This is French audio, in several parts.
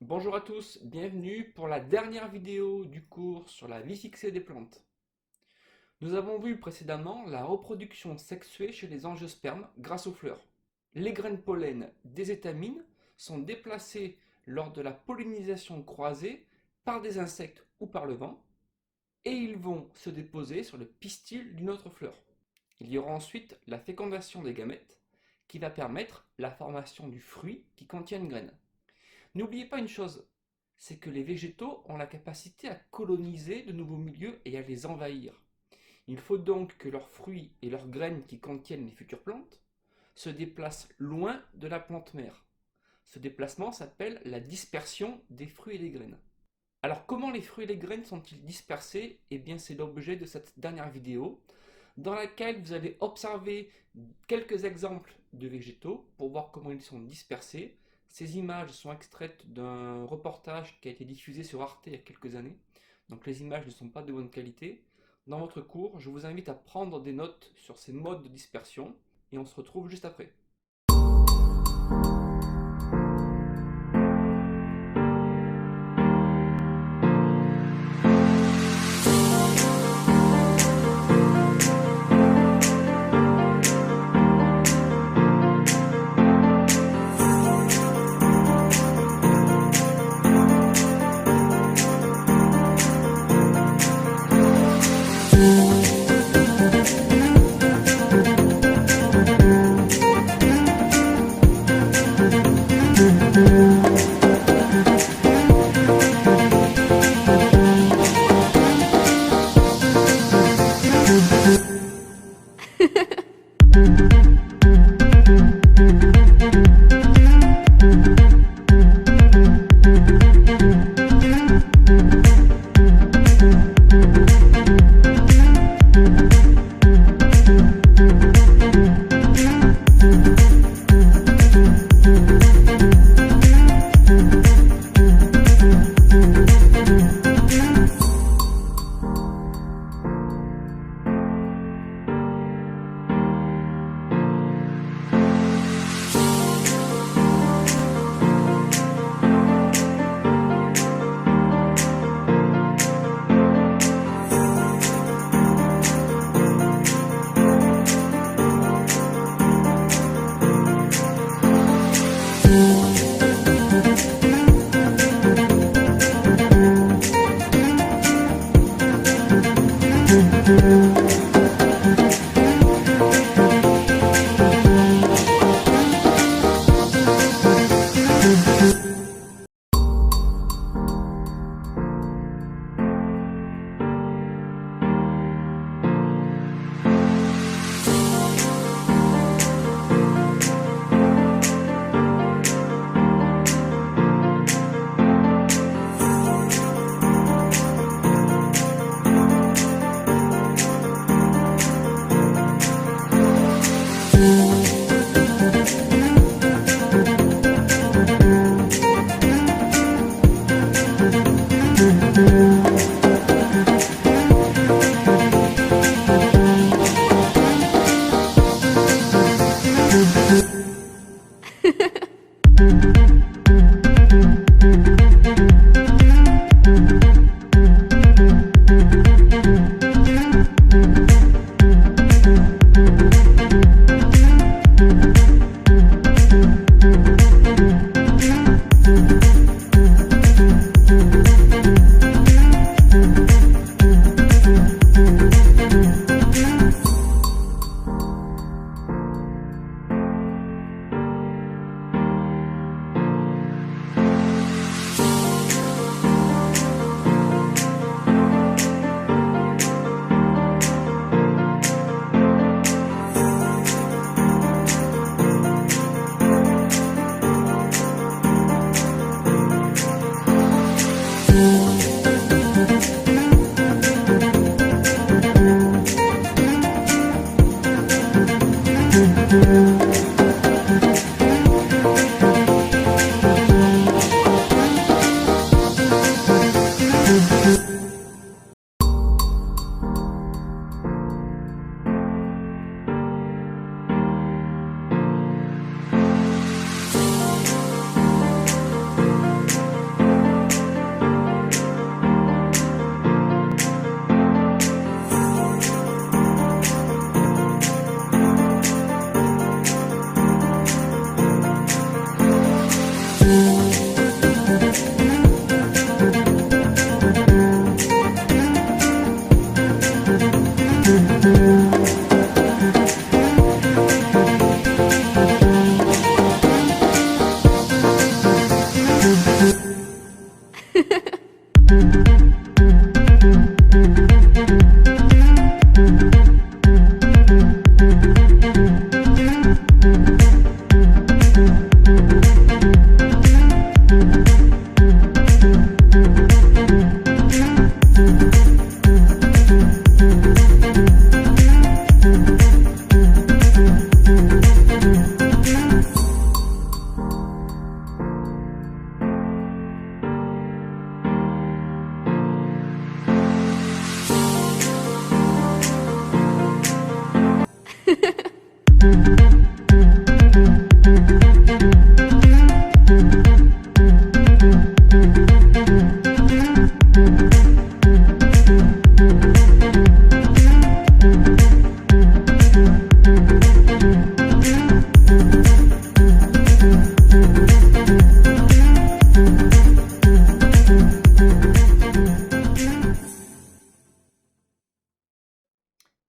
Bonjour à tous, bienvenue pour la dernière vidéo du cours sur la vie fixée des plantes. Nous avons vu précédemment la reproduction sexuée chez les angiospermes grâce aux fleurs. Les graines pollen des étamines sont déplacées lors de la pollinisation croisée par des insectes ou par le vent, et ils vont se déposer sur le pistil d'une autre fleur. Il y aura ensuite la fécondation des gamètes qui va permettre la formation du fruit qui contient une graine. N'oubliez pas une chose, c'est que les végétaux ont la capacité à coloniser de nouveaux milieux et à les envahir. Il faut donc que leurs fruits et leurs graines qui contiennent les futures plantes se déplacent loin de la plante mère. Ce déplacement s'appelle la dispersion des fruits et des graines. Alors comment les fruits et les graines sont-ils dispersés? Eh bien c'est l'objet de cette dernière vidéo dans laquelle vous allez observer quelques exemples de végétaux pour voir comment ils sont dispersés. Ces images sont extraites d'un reportage qui a été diffusé sur Arte il y a quelques années, donc les images ne sont pas de bonne qualité. Dans votre cours, je vous invite à prendre des notes sur ces modes de dispersion et on se retrouve juste après.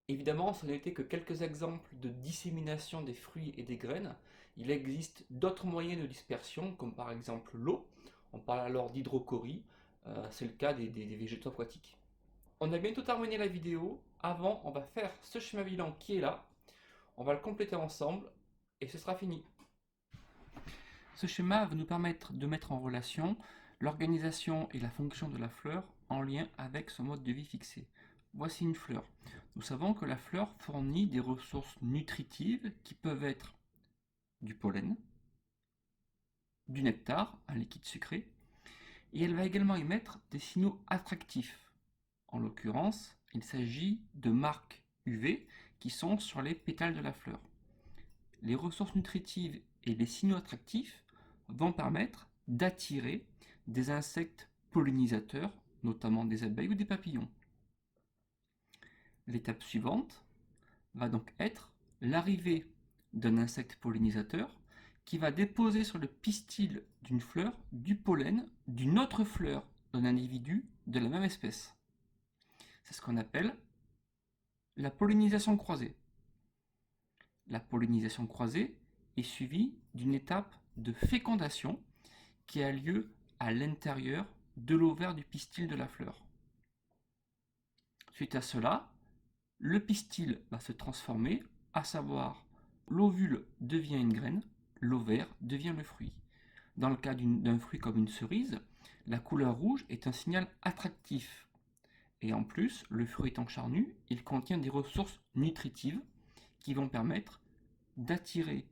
Évidemment, ce n'était que quelques exemples de dissémination des fruits et des graines. Il existe d'autres moyens de dispersion, comme par exemple l'eau. On parle alors d'hydrochorie, c'est le cas des végétaux aquatiques. On a bientôt terminé la vidéo. Avant, on va faire ce schéma bilan qui est là. On va le compléter ensemble et ce sera fini. Ce schéma va nous permettre de mettre en relation l'organisation et la fonction de la fleur en lien avec son mode de vie fixé. Voici une fleur. Nous savons que la fleur fournit des ressources nutritives qui peuvent être du pollen, du nectar, un liquide sucré, et elle va également émettre des signaux attractifs. En l'occurrence, il s'agit de marques UV qui sont sur les pétales de la fleur. Les ressources nutritives et les signaux attractifs vont permettre d'attirer des insectes pollinisateurs, notamment des abeilles ou des papillons. L'étape suivante va donc être l'arrivée d'un insecte pollinisateur qui va déposer sur le pistil d'une fleur du pollen d'une autre fleur d'un individu de la même espèce. C'est ce qu'on appelle la pollinisation croisée. La pollinisation croisée est suivie d'une étape de fécondation qui a lieu à l'intérieur de l'ovaire du pistil de la fleur. Suite à cela, le pistil va se transformer, à savoir l'ovule devient une graine, l'ovaire devient le fruit. Dans le cas d'un fruit comme une cerise, la couleur rouge est un signal attractif. Et en plus, le fruit étant charnu, il contient des ressources nutritives qui vont permettre d'attirer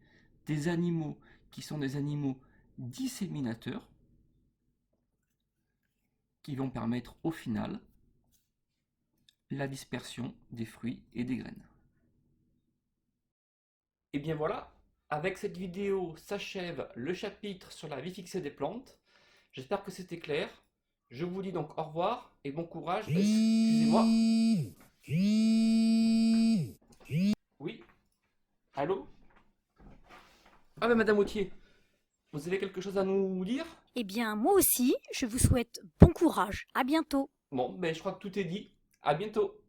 des animaux qui sont des animaux disséminateurs, qui vont permettre au final la dispersion des fruits et des graines. Et bien voilà, avec cette vidéo s'achève le chapitre sur la vie fixée des plantes. J'espère que c'était clair. Je vous dis donc au revoir et bon courage. Excusez-moi. Oui? Allô? Ah ben Madame Autier, vous avez quelque chose à nous dire? Eh bien, moi aussi, je vous souhaite bon courage. À bientôt. Bon, ben je crois que tout est dit. À bientôt.